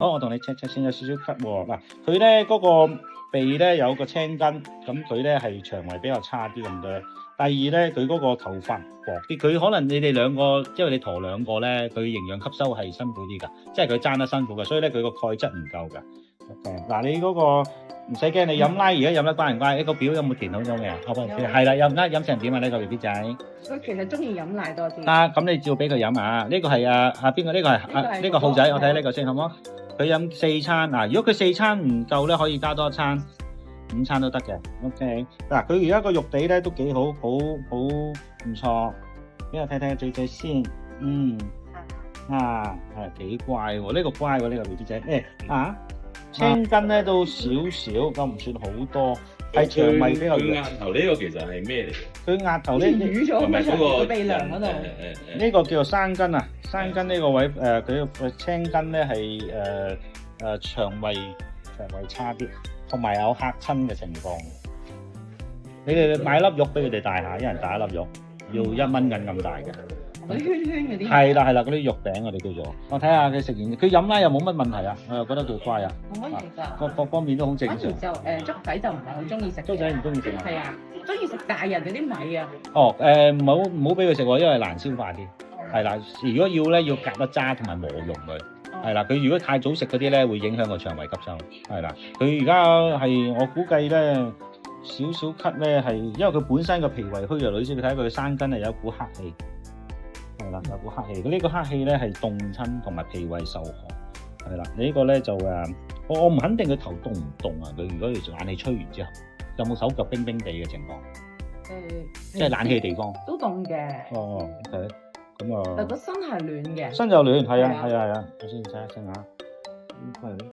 好，我同你 check 先，有少少咳喎。嗱，佢咧嗰個鼻咧有個青筋，咁佢咧係腸胃比較差啲咁多。第二咧，佢嗰個頭髮薄啲，佢可能你哋兩個，因為你陀兩個咧，佢營養吸收係辛苦啲㗎，即係佢爭得辛苦㗎，所以咧佢個鈣質唔夠㗎。嗱，你嗰個唔使驚，你飲奶而家飲得乖唔乖？呢個表有冇填好咗未啊？係啦，飲成點啊？呢個 BB 仔？佢其實中意飲奶多啲。咁你照俾佢飲啊！呢個係邊個？呢個係呢個號仔，我睇下呢個先好唔好？佢飲4餐嗱，如果佢4餐唔夠咧，可以加多一餐，5餐都得嘅。OK， 嗱，佢而家個肉地咧都幾好唔錯。俾我睇睇嘴先，幾乖喎，呢個乖喎，呢個 BB 仔。青筋咧都少少，咁唔算好多，係腸胃比較弱。佢額頭呢個其實係咩嚟嘅？佢額頭呢淤咗唔係嗰個鼻梁嗰度。呢個叫做山筋啊，山筋呢個位佢個青筋咧係腸胃差啲，同埋有嚇親嘅情況。你哋買粒肉俾佢哋帶下，一人帶一粒肉，要1蚊銀咁大嘅。嗰啲圈圈嗰啲。係啦，嗰啲肉餅我哋叫做。我睇下佢食完，佢飲奶又冇乜問題啊，我又覺得佢乖啊。冇乜嘢㗎。各方面都好正常。反而就竹仔就唔係好中意食。竹仔唔中意食啊？係啊，中意食大人嗰啲米啊。唔好俾佢食喎，因為難消化啲。係啦，如果要咧，要隔一渣同埋磨溶佢。係啦，佢如果太早食嗰啲咧，會影響個腸胃吸收。係啦，佢而家係我估計咧，少少咳咧係，因為佢本身個脾胃虛弱，女士你睇佢嘅山筋係有一股黑氣。係啦，有股黑氣。呢個黑氣咧係凍親同埋脾胃受寒。係啦，你呢個咧就我唔肯定佢頭凍唔凍啊？佢如果要冷氣吹完之後，有冇手腳冰冰地嘅情況？即係冷氣地方都凍嘅。OK，咁啊。但個身係暖嘅。身就暖，係啊，我先睇下先嚇。